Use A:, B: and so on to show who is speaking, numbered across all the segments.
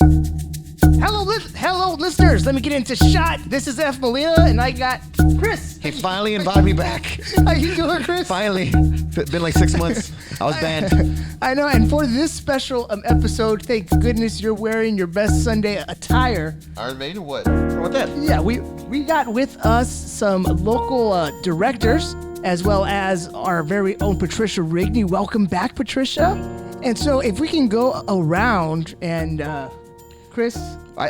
A: Hello, listeners. Let me get into shot. This is Ef'n, and I got Chris.
B: He finally invited me back.
A: How you doing, Chris?
B: Finally. Been like 6 months. I was banned.
A: I know, and for this special episode, thank goodness you're wearing your best Sunday attire.
C: Iron Maiden, what?
B: What's that?
A: Yeah, we got with us some local directors, as well as our very own Patricia Rigney. Welcome back, Patricia. And so if we can go around and, Chris?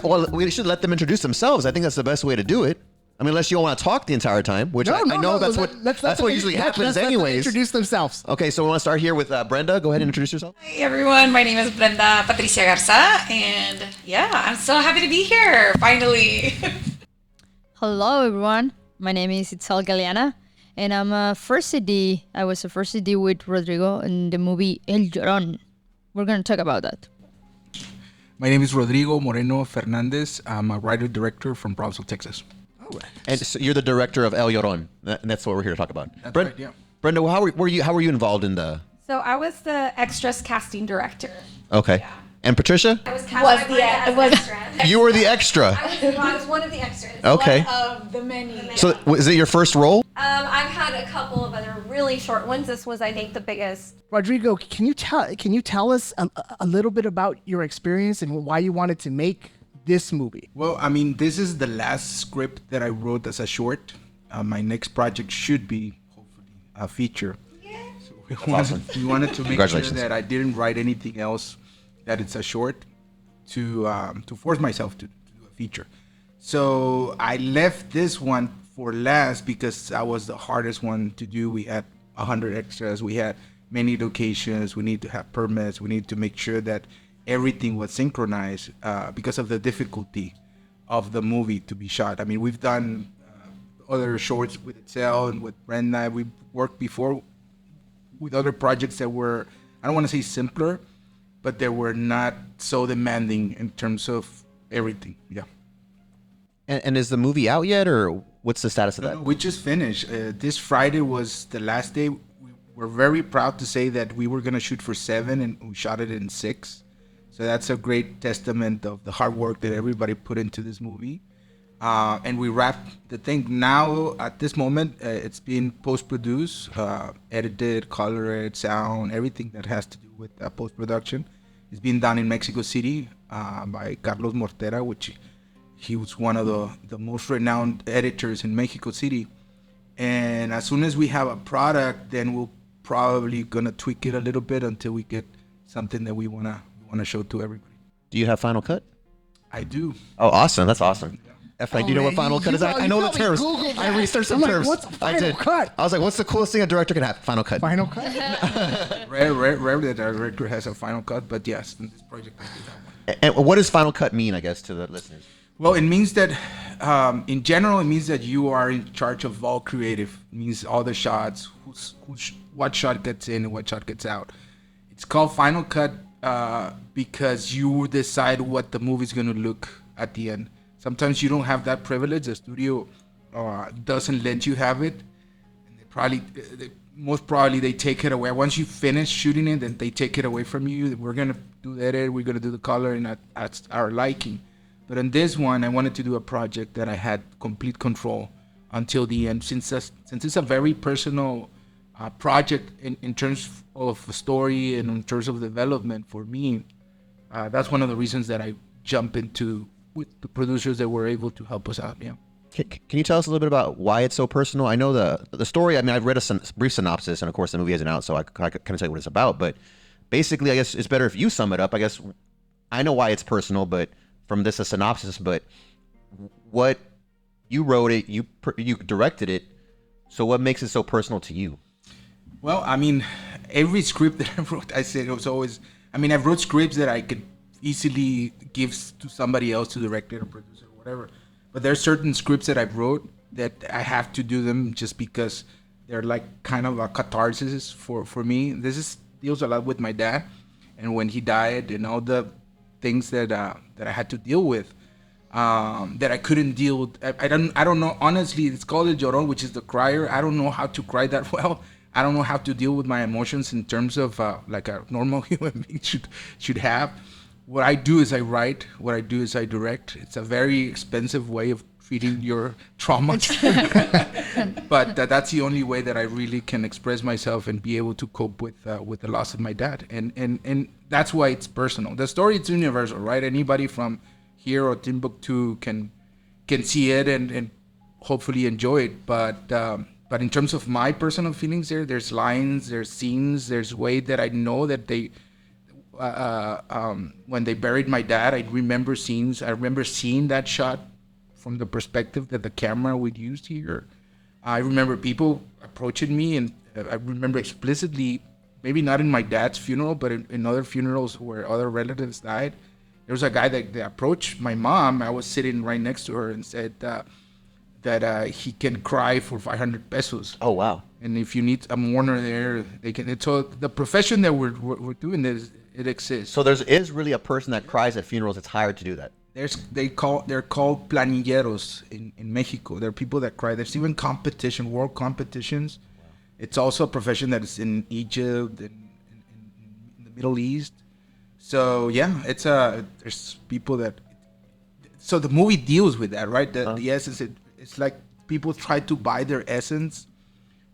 B: Well, we should let them introduce themselves. I think that's the best way to do it. I mean, unless you want to talk the entire time, which I know that's what usually happens anyways.
A: Introduce themselves.
B: Okay, so we want to start here with Brenda. Go ahead and introduce yourself.
D: Hi everyone, my name is Brenda Patricia Garza, and yeah, I'm so happy to be here, finally.
E: Hello everyone, my name is Itzel Galeana, and I'm a first AD. I was a first AD with Rodrigo in the movie El LLoron. We're going to talk about that.
F: My name is Rodrigo Moreno Fernandez. I'm a writer-director from Brownsville, Texas.
B: And so you're the director of El LLoron, and that's what we're here to talk about.
F: That's right, yeah.
B: Brenda, how were you involved in the...
G: So I was the extras casting director.
B: Okay. Yeah. And Patricia?
G: I was cast
B: You were the extra.
G: I was one of the extras.
B: Okay.
G: One of the many.
B: So is it your first role?
G: I've had a couple of other really short ones. This was, I think, the biggest.
A: Rodrigo, can you tell us a little bit about your experience and why you wanted to make this movie?
F: Well, I mean, this is the last script that I wrote as a short. My next project should be, hopefully, a feature. Yeah. So we wanted to make sure that I didn't write anything else, that it's a short, to force myself to do a feature. So I left this one for last because that was the hardest one to do. We had 100 extras. We had many locations. We need to have permits. We need to make sure that everything was synchronized because of the difficulty of the movie to be shot. I mean, we've done other shorts with Itzel and with Brenda. We've worked before with other projects that were, I don't want to say simpler, but they were not so demanding in terms of everything. Yeah.
B: And is the movie out yet, or what's the status of that?
F: No, we just finished. This Friday was the last day. We're very proud to say that we were going to shoot for 7 and we shot it in 6. So that's a great testament of the hard work that everybody put into this movie. And we wrapped the thing. Now, at this moment, it's being post-produced, edited, colored, sound, everything that has to do with post-production. It's being done in Mexico City by Carlos Mortera, which he was one of the most renowned editors in Mexico City. And as soon as we have a product, then we'll probably gonna tweak it a little bit until we get something that we wanna show to everybody.
B: Do you have Final Cut?
F: I do.
B: Oh, awesome! That's awesome. Ef'n, do you know what Final Cut is? I know the terms.
A: Googled
B: I researched some terms.
A: What's Final Cut?
B: I was like, what's the coolest thing a director can have? Final Cut.
A: Final Cut?
F: Rare that a director has a Final Cut, but yes, in this project I did that one.
B: And what does Final Cut mean, I guess, to the listeners?
F: Well, it means that, in general, it means that you are in charge of all creative. It means all the shots, what shot gets in and what shot gets out. It's called Final Cut because you decide what the movie's going to look at the end. Sometimes you don't have that privilege. The studio doesn't let you have it. And most probably they take it away. Once you finish shooting it, then they take it away from you. We're going to do the edit. We're going to do the color and at our liking. But in this one, I wanted to do a project that I had complete control until the end. Since it's a very personal project in terms of story and in terms of development for me, that's one of the reasons that I jump into with the producers that were able to help us out. Yeah.
B: Can you tell us a little bit about why it's so personal? I know the story. I mean, I've read a brief synopsis, and of course the movie isn't out, so I kind of tell you what it's about. But basically, I guess it's better if you sum it up. I guess I know why it's personal, but from this a synopsis. But what you wrote it, you directed it. So what makes it so personal to you?
F: Well, I mean, every script that I wrote, I said it was always. I mean, I wrote scripts that I could easily give to somebody else to direct it or produce it or whatever. But there are certain scripts that I wrote that I have to do them just because they're like kind of a catharsis for me. This deals a lot with my dad, and when he died and all the things that I had to deal with that I couldn't deal with. I don't know. Honestly, it's called El LLoron, which is the crier. I don't know how to cry that well. I don't know how to deal with my emotions in terms of like a normal human being should have. what I do is I write. What I do is I direct. It's a very expensive way of treating your trauma, but that's the only way that I really can express myself and be able to cope with the loss of my dad. And that's why it's personal. The story, it's universal, right? Anybody from here or Timbuktu can see it and hopefully enjoy it. But in terms of my personal feelings, there's lines, there's scenes, there's way that I know that they. When they buried my dad, I remember scenes. I remember seeing that shot from the perspective that the camera would use here. I remember people approaching me, and I remember explicitly, maybe not in my dad's funeral, but in other funerals where other relatives died. There was a guy that approached my mom. I was sitting right next to her and said that he can cry for 500 pesos.
B: Oh, wow.
F: And if you need a mourner there, they can. So the profession that we're doing is, it exists.
B: So is really a person that cries at funerals that's hired to do that.
F: They're called planilleros in Mexico. They're people that cry. There's even world competitions. Wow. It's also a profession that is in Egypt and in the Middle East. So yeah, there's people that. So the movie deals with that, right? The essence. It's like people try to buy their essence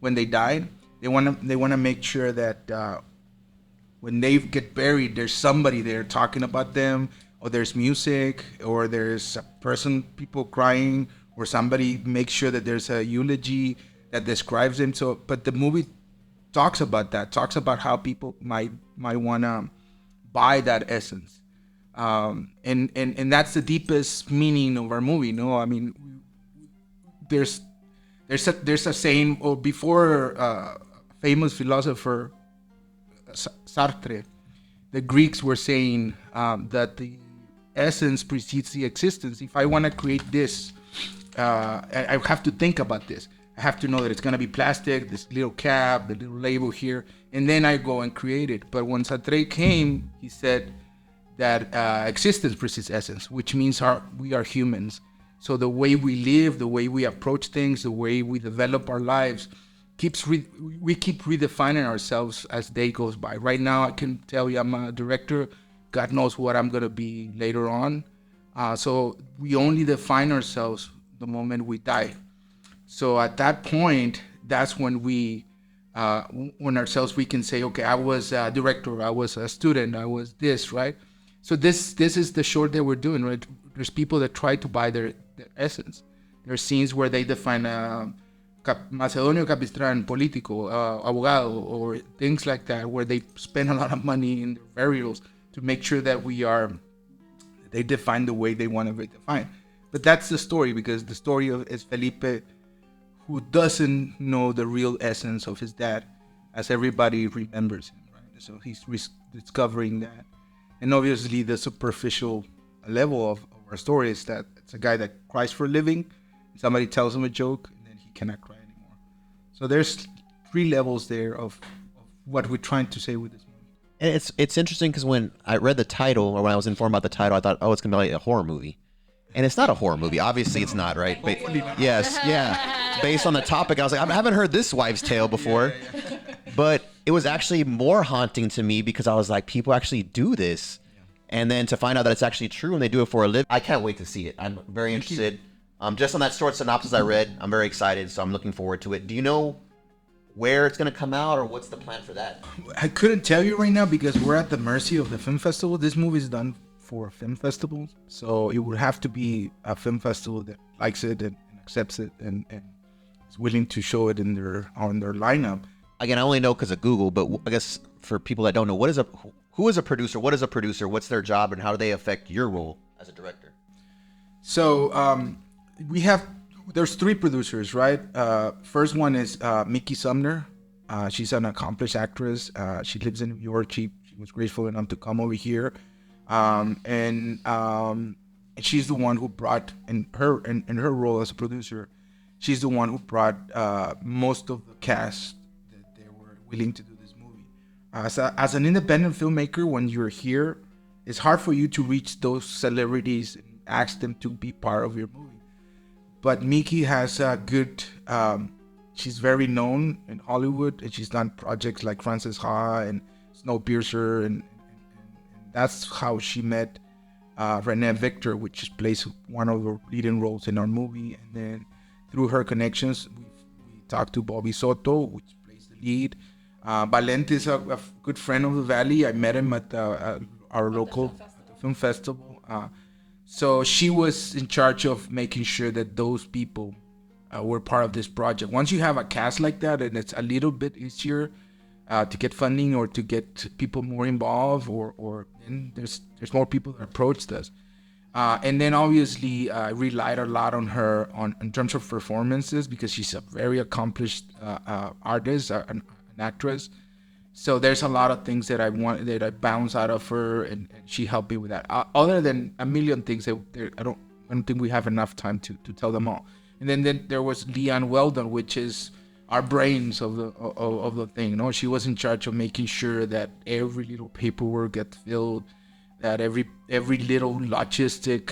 F: when they die. They wanna make sure that. When they get buried, there's somebody there talking about them, or there's music, or there's people crying, or somebody makes sure that there's a eulogy that describes them. So, but the movie talks about that, talks about how people might wanna buy that essence, and that's the deepest meaning of our movie. No, I mean, there's a saying, or before famous philosopher. Sartre, the Greeks were saying that the essence precedes the existence. If I want to create this, I have to think about this. I have to know that it's going to be plastic, this little cap, the little label here, and then I go and create it. But when Sartre came, he said that existence precedes essence, which means we are humans. So the way we live, the way we approach things, the way we develop our lives, we keep redefining ourselves as day goes by. Right now, I can tell you I'm a director. God knows what I'm gonna be later on. So we only define ourselves the moment we die. So at that point, that's when we can say, okay, I was a director, I was a student, I was this, right? So this is the short that we're doing, right? There's people that try to buy their essence. There are scenes where they define Macedonio Capistran, politico, abogado, or things like that, where they spend a lot of money in their burials to make sure that they define the way they want to be defined. But that's the story, because the story is Felipe, who doesn't know the real essence of his dad, as everybody remembers him, right? So he's discovering that. And obviously the superficial level of our story is that it's a guy that cries for a living, somebody tells him a joke, cannot cry anymore. So there's 3 levels there of what we're trying to say with this movie.
B: And it's interesting because when I read the title, or when I was informed about the title, I thought, it's gonna be like a horror movie, and it's not a horror movie. Obviously, it's not, right? Yes, yeah. Based on the topic, I was like, I haven't heard this wives' tale before, but it was actually more haunting to me because I was like, people actually do this, and then to find out that it's actually true and they do it for a living. I can't wait to see it. I'm very interested. Just on that short synopsis I read, I'm very excited, so I'm looking forward to it. Do you know where it's going to come out, or what's the plan for that?
F: I couldn't tell you right now because we're at the mercy of the film festival. This movie is done for film festivals, so it would have to be a film festival that likes it and accepts it and is willing to show it on their lineup.
B: Again, I only know because of Google, but I guess for people that don't know, who is a producer? What is a producer? What's their job, and how do they affect your role as a director?
F: So there's 3 producers, right? First one is Mickey Sumner. She's an accomplished actress. She lives in New York. She was graceful enough to come over here, and she's the one who brought in her role as a producer. She's the one who brought most of the cast that they were willing to do this movie. As an independent filmmaker, when you're here, it's hard for you to reach those celebrities and ask them to be part of your movie. But Miki has a good, she's very known in Hollywood, and she's done projects like Frances Ha and Snowpiercer and that's how she met Renee Victor, which plays one of the leading roles in our movie. And then through her connections, we talked to Bobby Soto, which plays the lead. Valente is a good friend of the Valley. I met him at our local film festival. So she was in charge of making sure that those people were part of this project. Once you have a cast like that, and it's a little bit easier to get funding or to get people more involved, or then there's more people that approached us. And then obviously I relied a lot on her in terms of performances, because she's a very accomplished artist, an actress. So there's a lot of things that I bounce out of her, and she helped me with that. Other than a million things that I don't think we have enough time to tell them all. And then there was Leanne Weldon, which is our brains of the thing. You know, she was in charge of making sure that every little paperwork gets filled, that every little logistic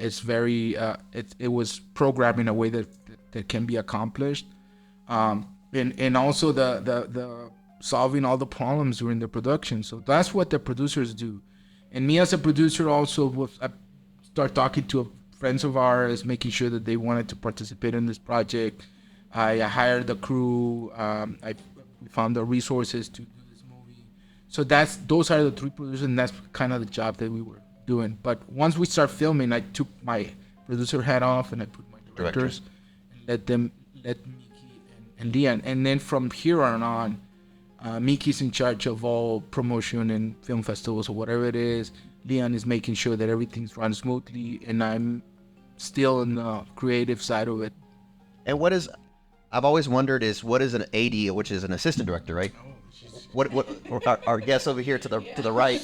F: is very it was programmed in a way that can be accomplished, and also the solving all the problems during the production. So that's what the producers do. And me as a producer also I start talking to friends of ours, making sure that they wanted to participate in this project. I hired the crew. We found the resources to do this movie. So those are the three producers, and that's kind of the job that we were doing. But once we start filming, I took my producer hat off and I put my directors and let Miki and Leanne. And then from here on, Miki's in charge of all promotion and film festivals or whatever it is. Leanne is making sure that everything's run smoothly, and I'm still in the creative side of it.
B: And I've always wondered what is an AD, which is an assistant director, right? What our guest over here to the right?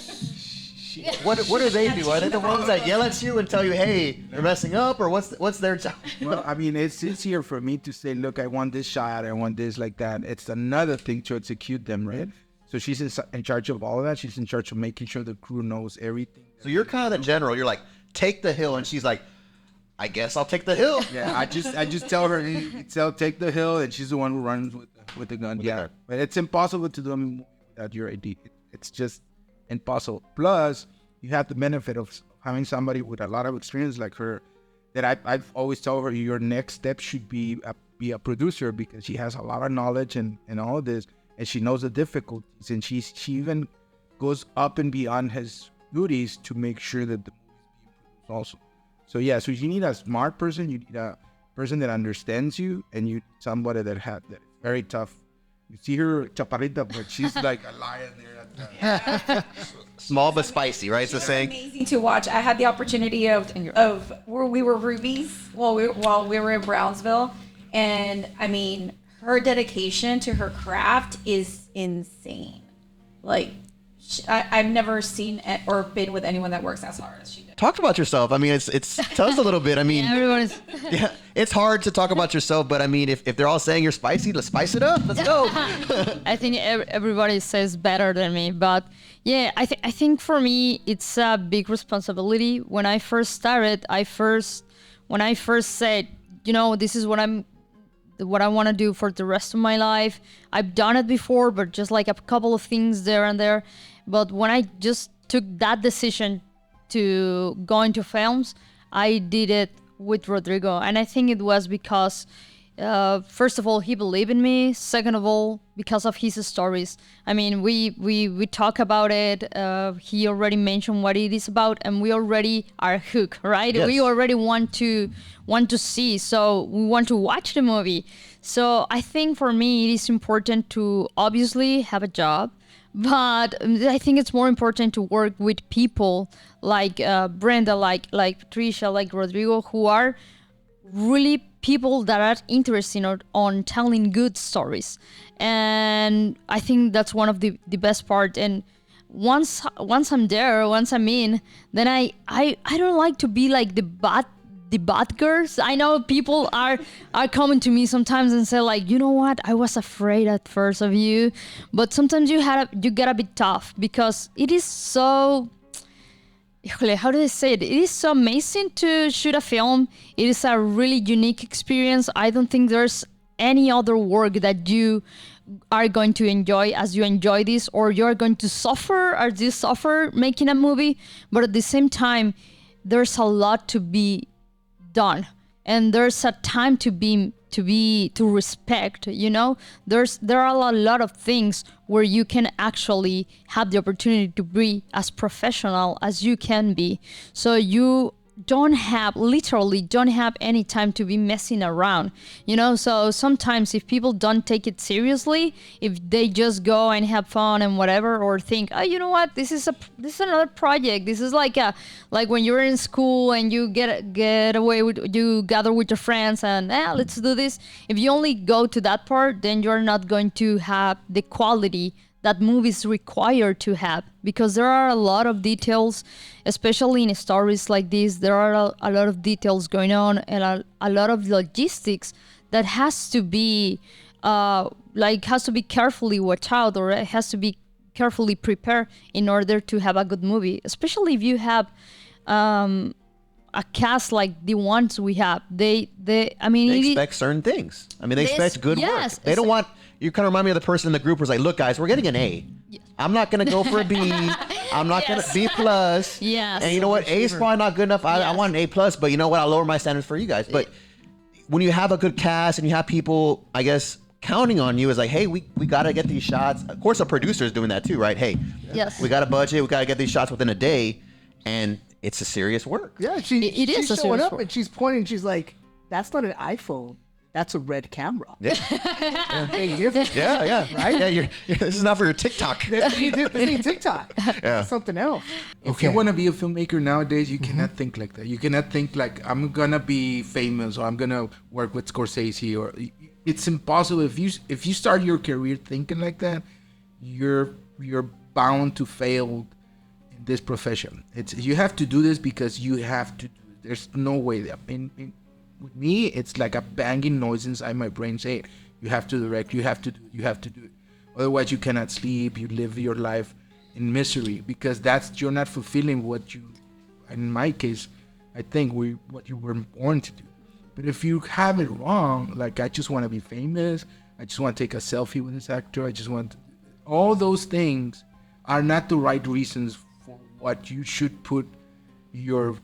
B: What do they do? Are they the ones that yell at you and tell you, "Hey, you're messing up," or what's their job?
F: Well, I mean, it's easier for me to say, "Look, I want this shot, I want this like that." It's another thing to execute them, right? So she's in charge of all of that. She's in charge of making sure the crew knows everything.
B: So you're kind of the general. You're like, "Take the hill," and she's like, "I guess I'll take the hill."
F: Yeah, I just tell her, "Itzel, take the hill," and she's the one who runs with the gun. Yeah, but it's impossible to do without your AD. It's just impossible. Plus, you have the benefit of having somebody with a lot of experience like her. That I've always told her, your next step should be a producer, because she has a lot of knowledge and all of this, and she knows the difficulties, and she even goes up and beyond his duties to make sure that the movie is being produced also. So yeah, so you need a smart person, you need a person that understands you, and you need somebody that is very tough. You see her chaparrita, but she's like a lion there.
B: Small but spicy, right? It's the saying.
D: Amazing to watch. I had the opportunity of where we were rubies while we were in Brownsville, and I mean, her dedication to her craft is insane. Like, I've never seen or been with anyone that works as hard as she did.
B: Talk about yourself. I mean, it's tell us a little bit. I mean,
E: Everyone is.
B: yeah, it's hard to talk about yourself, but I mean, if they're all saying you're spicy, let's spice it up. Let's go.
E: I think everybody says better than me, but yeah, I think for me it's a big responsibility. When I first started, when I first said, this is what I want to do for the rest of my life. I've done it before, but just like a couple of things there and there. But when I just took that decision to go into films, I did it with Rodrigo. And I think it was because, first of all, he believed in me. Second of all, because of his stories. I mean, we talk about it. He already mentioned what it is about, and we already are hooked, right?
B: Yes.
E: We already want to see, so we want to watch the movie. So I think for me, it is important to obviously have a job, but I think it's more important to work with people like Brenda, like Patricia, like Rodrigo, who are really people that are interested on telling good stories. And I think that's one of the best part. And once I'm there, once I'm in, then I don't like to be like the bad girls. I know people are coming to me sometimes and say like, you know what, I was afraid at first of you, but sometimes you gotta be tough, because it is so, how do I say it? It is so amazing to shoot a film. It is a really unique experience. I don't think there's any other work that you are going to enjoy as you enjoy this, or you're going to suffer as you suffer making a movie. But at the same time, there's a lot to be done, and there's a time to respect, you know. There are a lot of things where you can actually have the opportunity to be as professional as you can be, so you literally don't have any time to be messing around, you know. So sometimes if people don't take it seriously, if they just go and have fun and whatever, or think, oh, you know what, this is another project, this is like when you're in school and you you gather with your friends and let's do this. If you only go to that part, then you're not going to have the quality that movies require to have, because there are a lot of details, especially in stories like this. There are a lot of details going on, and a lot of logistics that has to be carefully watched out, or it has to be carefully prepared in order to have a good movie, especially if you have a cast like the ones we have. They
B: expect certain things. I mean, they expect good work. They don't want. You kind of remind me of the person in the group who's like, look, guys, we're getting an A. Yes. I'm not going to go for a B. I'm not going to B plus.
E: Yes.
B: And you know what? A is probably not good enough. I want an A plus, but you know what? I'll lower my standards for you guys. But when you have a good cast and you have people, I guess, counting on you, is like, hey, we got to get these shots. Of course, a producer is doing that too, right? Hey,
E: yes,
B: we got a budget. We got to get these shots within a day. And it's a serious work.
A: Yeah,
E: it is
A: she's
E: a
A: showing
E: serious
A: up
E: work.
A: and she's pointing. She's like, that's not an iPhone. That's a red camera.
B: Yeah.
A: Big difference.
B: Yeah.
A: Right?
B: Yeah, this is not for your TikTok.
A: This ain't TikTok.
B: Yeah.
A: It's something else.
F: If you want to be a filmmaker nowadays, you cannot think like that. You cannot think like, I'm gonna be famous, or I'm gonna work with Scorsese, or it's impossible. If you start your career thinking like that, you're bound to fail in this profession. You have to do this because you have to. There's no way that. With me, it's like a banging noise inside my brain saying, you have to direct, you have to do it. Otherwise, you cannot sleep. You live your life in misery, because you're not fulfilling what you, in my case, I think what you were born to do. But if you have it wrong, like, I just want to be famous, I just want to take a selfie with this actor, all those things are not the right reasons for what you should put your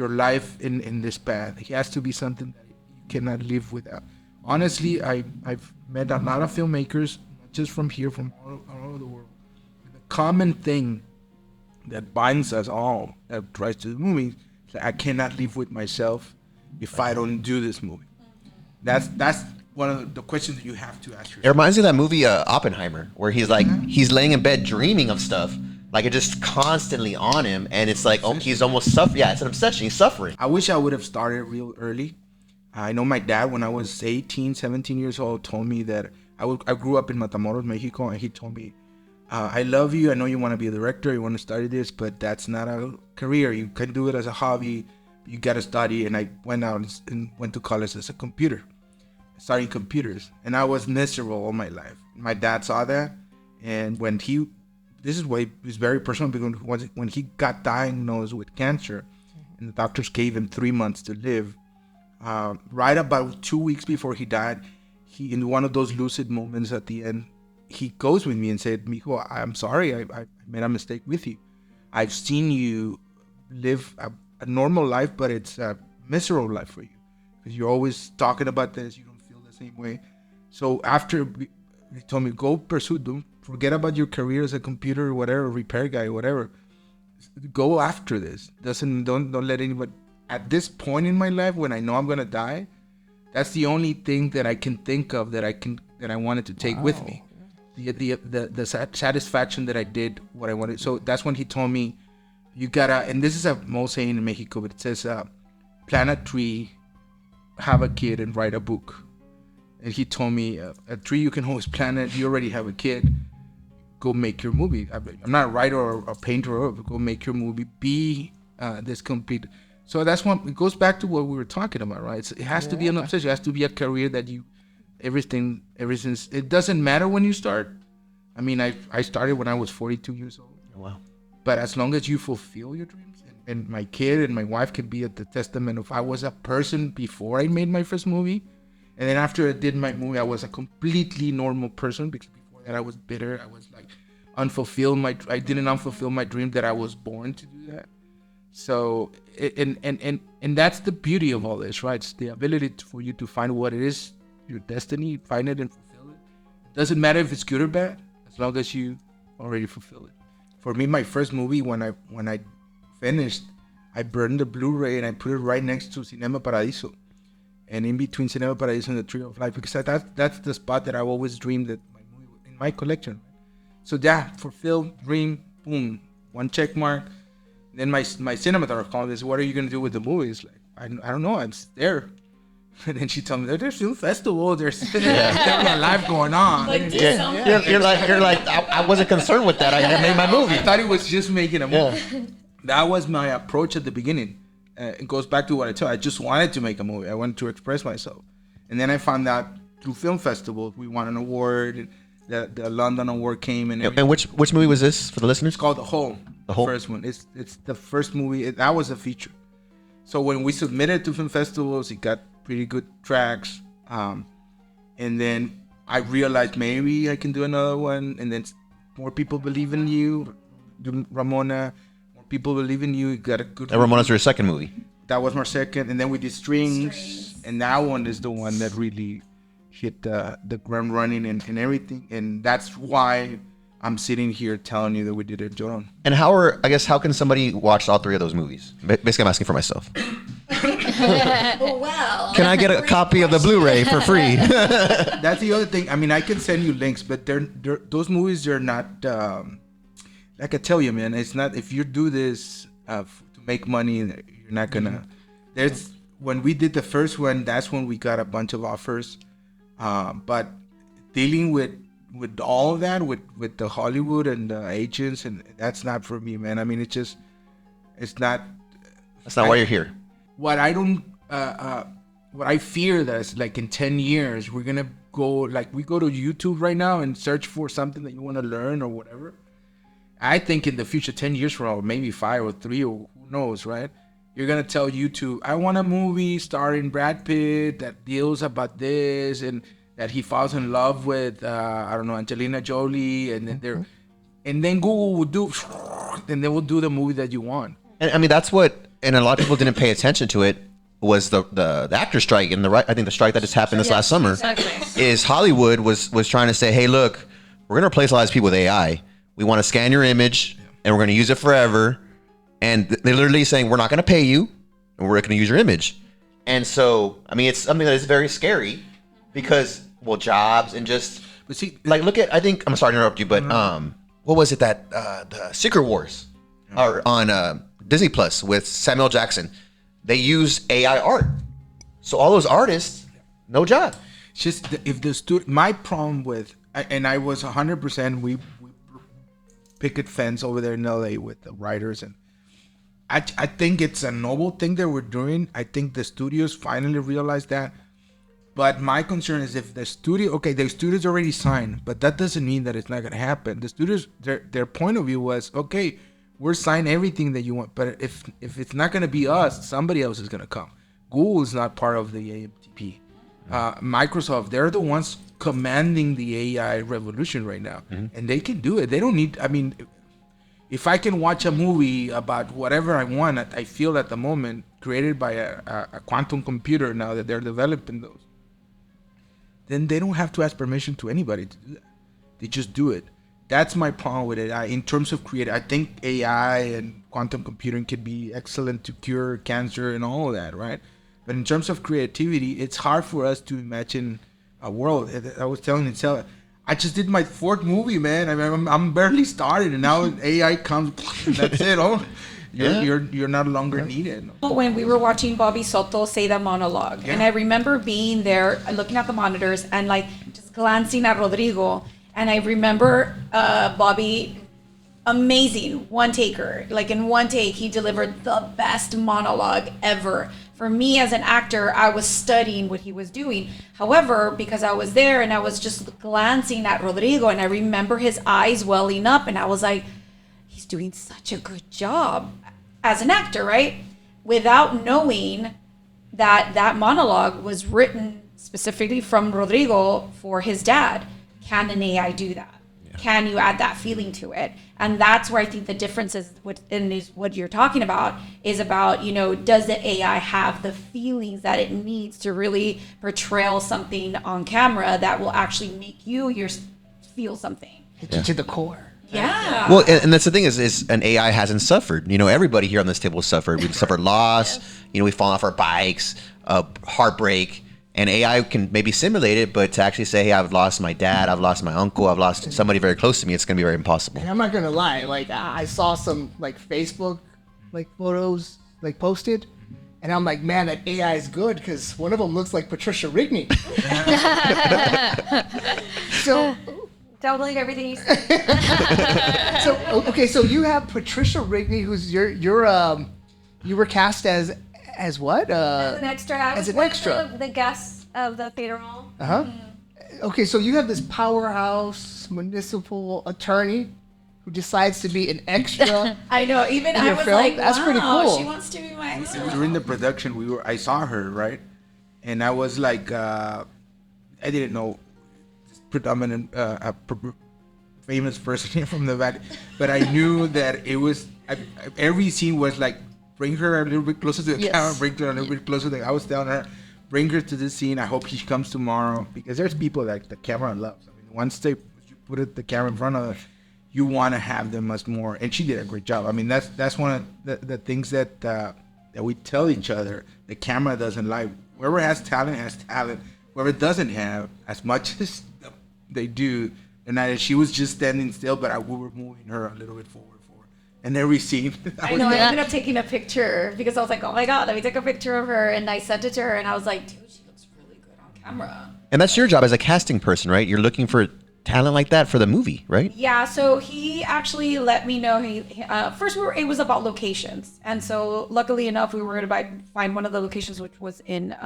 F: life in this path. It has to be something that you cannot live without. Honestly, I've met a lot of filmmakers, not just from here, from all over the world. The common thing that binds us all, that tries to do movies, is that I cannot live with myself if I don't do this movie. That's one of the questions that you have to ask yourself.
B: It reminds me of that movie Oppenheimer, where he's like, he's laying in bed dreaming of stuff. Like, it's just constantly on him, and it's like, he's almost suffering. Yeah, it's an obsession. He's suffering.
F: I wish I would have started real early. I know my dad, when I was 18, 17 years old, told me that I grew up in Matamoros, Mexico, and he told me, I love you. I know you want to be a director. You want to study this, but that's not a career. You can do it as a hobby. You got to study. And I went out and went to college as a computer, studying computers. And I was miserable all my life. My dad saw that, and this is why it's very personal, because when he got diagnosed with cancer and the doctors gave him 3 months to live, right about 2 weeks before he died, he, in one of those lucid moments at the end, he goes with me and said, Mijo, I'm sorry, I made a mistake with you. I've seen you live a normal life, but it's a miserable life for you, because you're always talking about this, you don't feel the same way. So after he told me, go pursue, don't forget about your career as a computer or whatever, repair guy, whatever. Go after this. Don't let anybody. At this point in my life, when I know I'm gonna die, that's the only thing that I can think of that I wanted to take with me. The satisfaction that I did what I wanted. So that's when he told me, you gotta. And this is a most saying in Mexico, but it says, plant a tree, have a kid, and write a book. And he told me, a tree you can always plant it. You already have a kid. Go make your movie. I'm not a writer or a painter. Go make your movie. Be this complete. So that's what it goes back to what we were talking about, right? It has to be an obsession. It has to be a career that everything. It doesn't matter when you start. I mean, I started when I was 42 years old.
B: Wow.
F: But as long as you fulfill your dreams, and my kid and my wife can be at the testament of I was a person before I made my first movie, And then after I did my movie, I was a completely normal person, because before that I was bitter. I was like unfulfilled. I didn't unfulfill my dream that I was born to do that. So and that's the beauty of all this, right? It's the ability for you to find what it is, your destiny, find it and fulfill it. It doesn't matter if it's good or bad, as long as you already fulfill it. For me, my first movie, when I finished, I burned the Blu-ray and I put it right next to Cinema Paradiso, and in between Cinema Paradiso and the Tree of Life, because that's the spot that I've always dreamed that my movie in my collection. So yeah, fulfill, dream, boom, one check mark. Then my cinematographer called me, "What are you gonna do with the movie?" It's like, I don't know, I'm there. And then she told me, "There's film festival, there's a live going on."
D: Like,
B: You're like I wasn't concerned with that. I made my movie.
F: I thought it was just making a movie. That was my approach at the beginning. It goes back to what I told you. I just wanted to make a movie. I wanted to express myself. And then I found out through film festivals, we won an award. The London award came.
B: And which movie was this for the listeners?
F: It's called The Hole. The
B: Hole?
F: First one. It's the first movie. That was a feature. So when we submitted to film festivals, it got pretty good tracks. And then I realized maybe I can do another one. And then more people believe in you. Do Ramona. More people believe in you. You got a good.
B: And Ramona's your second movie.
F: That was my second. And then we did Strings. And that one is the one that really hit the ground running and everything. And that's why I'm sitting here telling you that we did El LLoron.
B: And how can somebody watch all three of those movies? Basically, I'm asking for myself.
D: Well,
B: Can I get a copy of the Blu-ray for free?
F: That's the other thing. I mean, I can send you links, but those movies are not. Like I tell you, man, it's not. If you do this to make money, you're not gonna. There's when we did the first one, that's when we got a bunch of offers. But dealing with all of that, with the Hollywood and the agents, and that's not for me, man. I mean, it's not.
B: That's not why you're here.
F: What I don't, what I fear that is like in 10 years, we're gonna go we go to YouTube right now and search for something that you want to learn or whatever. I think in the future, 10 years from now, maybe 5 or 3 or who knows, right? You're gonna tell YouTube, I want a movie starring Brad Pitt that deals about this and that he falls in love with I don't know, Angelina Jolie, and then and then Google will do, and they will do the movie that you want.
B: And I mean, that's what, and a lot of people didn't pay attention to it, was the actor strike and I think the strike that just happened this last summer.
E: Exactly.
B: Is Hollywood was trying to say, hey, look, we're gonna replace a lot of these people with AI. We want to scan your image and we're gonna use it forever. And they're literally saying, we're not gonna pay you and we're gonna use your image. And so, I mean, it's something that is very scary because, well, jobs and just,
F: But see,
B: like, look at, I think, I'm sorry to interrupt you, but what was it that the Secret Wars are on Disney Plus with Samuel Jackson? They use AI art, so all those artists, no job.
F: it's just if the my problem with, and I was 100%, we picket fence over there in LA with the writers, and I think it's a noble thing that we're doing. I think the studios finally realized that. But my concern is if the studio's already signed, but that doesn't mean that it's not going to happen. The studios, their point of view was, okay, we're signing everything that you want, but if it's not going to be us, somebody else is going to come. Google is not part of the AMTP. Microsoft, they're the ones commanding the AI revolution right now, and they can do it. They don't need, I mean, if I can watch a movie about whatever I want, I feel at the moment, created by a quantum computer now that they're developing those, then they don't have to ask permission to anybody to do that. They just do it. That's my problem with AI. In terms of creative, I think AI and quantum computing could be excellent to cure cancer and all of that, right? But in terms of creativity, it's hard for us to imagine a world. I was telling Itzel, I just did my 4th movie, man. I mean, I'm barely started, and now AI comes. That's it. Oh, you're not longer needed.
D: When we were watching Bobby Soto say that monologue, and I remember being there, looking at the monitors, and like just glancing at Rodrigo, and I remember Bobby, amazing one taker. Like in one take, he delivered the best monologue ever. For me as an actor, I was studying what he was doing. However, because I was there and I was just glancing at Rodrigo, and I remember his eyes welling up, and I was like, he's doing such a good job as an actor, right? Without knowing that that monologue was written specifically from Rodrigo for his dad. Can an AI do that? Can you add that feeling to it? And that's where I think the difference is what you're talking about is about, does the AI have the feelings that it needs to really portray something on camera that will actually make you feel something?
A: Hit you to the core.
D: Yeah.
B: Well, and that's the thing is an AI hasn't suffered. Everybody here on this table has suffered. We've suffered loss. We've fallen off our bikes, heartbreak. And AI can maybe simulate it, but to actually say, hey, I've lost my dad, I've lost my uncle, I've lost somebody very close to me, it's going to be very impossible.
A: And I'm not going to lie. Like, I saw some, like, Facebook, like, photos, like, posted. And I'm like, man, that AI is good because one of them looks like Patricia Rigney. So...
G: Don't believe everything you say.
A: So you have Patricia Rigney, who's you were cast as what?
G: As an extra.
A: As an extra.
G: The guests of the funeral.
A: Okay, so you have this powerhouse municipal attorney who decides to be an extra.
D: I know. Even
A: in
D: I
A: your
D: was
A: film?
D: like,
A: That's
D: wow,
A: pretty cool.
D: she wants to be my extra.
F: During the production, I saw her, right? And I was like, I didn't know predominant famous person here from the Valley, but I knew that it was every scene was like bring her a little bit closer to the camera, bring her a little bit closer. I was telling her, bring her to this scene. I hope she comes tomorrow because there's people that the camera loves. I mean, once you put the camera in front of her, you want to have them much more. And she did a great job. I mean, that's one of the things that we tell each other. The camera doesn't lie. Whoever has talent has talent. Whoever doesn't have, as much as they do, and she was just standing still, but we were moving her a little bit forward. And every scene.
D: I know. I ended up taking a picture because I was like, oh my God, let me take a picture of her. And I sent it to her and I was like, dude, she looks really good on camera.
B: And that's your job as a casting person, right? You're looking for talent like that for the movie, right?
D: Yeah, so he actually let me know. First, it was about locations. And so luckily enough, we were going to find one of the locations, which was in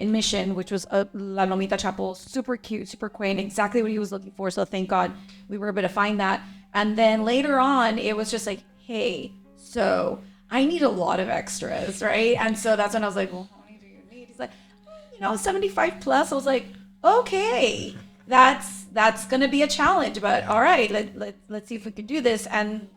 D: Mission, which was La Lomita Chapel. Super cute, super quaint, exactly what he was looking for. So thank God we were able to find that. And then later on, it was just like, hey, so I need a lot of extras, right? And so that's when I was like, well, how many do you need? He's like, 75 plus. I was like, okay, that's going to be a challenge, but all right, let's see if we can do this. And,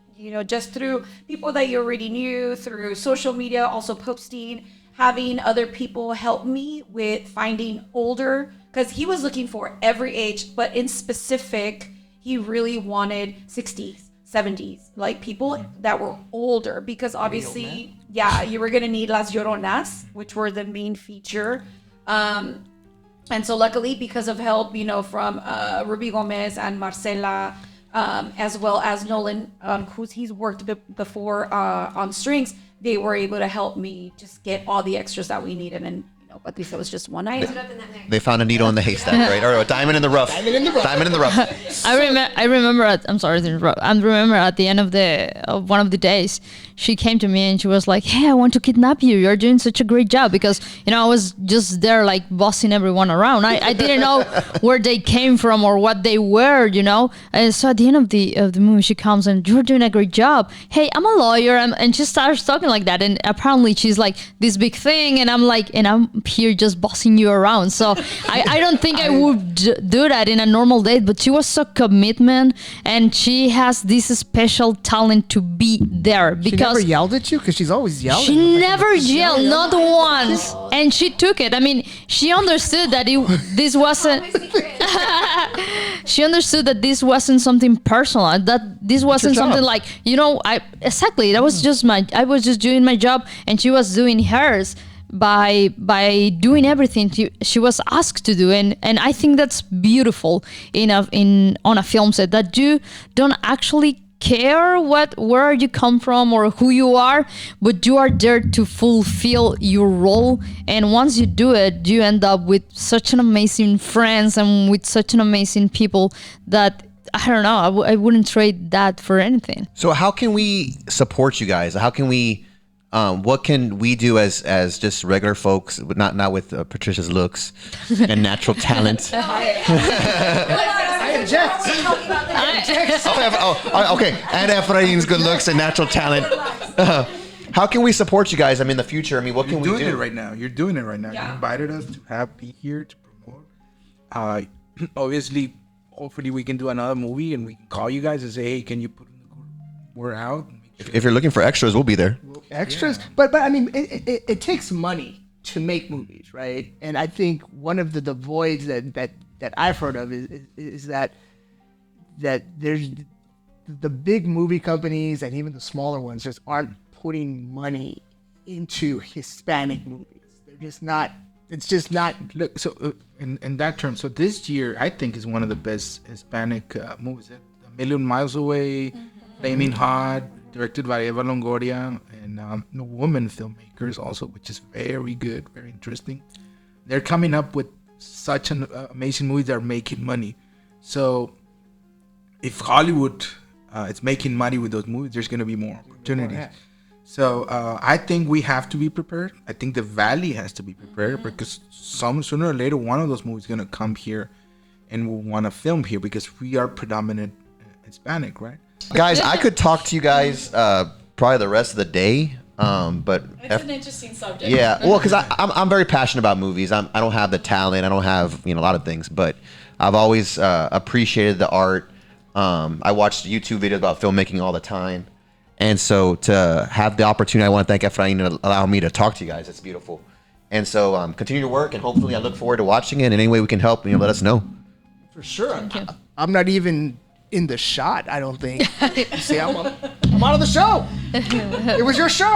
D: just through people that you already knew, through social media, also posting, having other people help me with finding older, because he was looking for every age, but in specific, he really wanted 60s, 70s, like people that were older, because obviously, you were going to need Las Lloronas, which were the main feature. And so luckily, because of help, from Ruby Gomez and Marcela, as well as Nolan, he's worked before on strings, they were able to help me just get all the extras that we needed. And Patricia was just one night.
B: They found a needle in the haystack, right? Or a diamond in the rough. Diamond in the rough.
E: I remember. I'm sorry to interrupt. I remember at the end of one of the days, she came to me and she was like, "Hey, I want to kidnap you. You're doing such a great job." Because I was just there like bossing everyone around. I didn't know where they came from or what they were, And so at the end of the movie, she comes and, "You're doing a great job. Hey, I'm a lawyer," and she starts talking like that. And apparently she's like this big thing, and I'm like, and I'm here just bossing you around. So I don't think I would do that in a normal date. But she was so commitment, and she has this special talent to be there because.
A: She never yelled at you? Because she's always yelling.
E: She never yelled, not once. And she took it. I mean, she understood that this wasn't... She understood that this wasn't something personal. That this wasn't something like, exactly. That was just I was just doing my job and she was doing hers by doing everything she was asked to do. And I think that's beautiful on a film set, that you don't actually care where you come from or who you are, but you are there to fulfill your role. And once you do it, you end up with such an amazing friends and with such an amazing people that I don't know, I wouldn't trade that for anything.
B: So how can we support you guys? How can we what can we do as just regular folks, not with Patricia's looks and natural talent?
A: I object.
B: Okay. And Efrain's good looks and natural talent. How can we support you guys? I mean, in the future. I mean, what can we do?
F: You're doing it right now. You invited us to be here to Obviously, hopefully we can do another movie and we can call you guys and say, hey, can you put we're out?
B: If you're looking for extras, we'll be there.
A: Extras, but I mean, it takes money to make movies, right? And I think one of the voids that I've heard of is that there's the big movie companies and even the smaller ones just aren't putting money into Hispanic movies. They're just not. It's just not.
F: Look, so in that term, so this year I think is one of the best Hispanic movies. A Million Miles Away, Flaming Hot, directed by Eva Longoria, and the woman filmmakers also, which is very good, very interesting. They're coming up with such an amazing movies that are making money. So if Hollywood is making money with those movies, there's going to be more opportunities. So I think we have to be prepared. I think the Valley has to be prepared because sooner or later one of those movies is going to come here and we'll want to film here because we are predominant Hispanic, right?
B: Guys, I could talk to you guys probably the rest of the day, but
C: It's an interesting subject.
B: yeah, well, because I'm very passionate about movies. I don't have the talent. I don't have a lot of things, but I've always appreciated the art. I watch YouTube videos about filmmaking all the time. And so to have the opportunity, I want to thank Ef'n to allow me to talk to you guys. It's beautiful. And so continue to work, and hopefully I look forward to watching it. And any way we can help, let us know.
A: For sure. I'm not even in the shot, I don't think. You see, I'm out of the show. It was your show.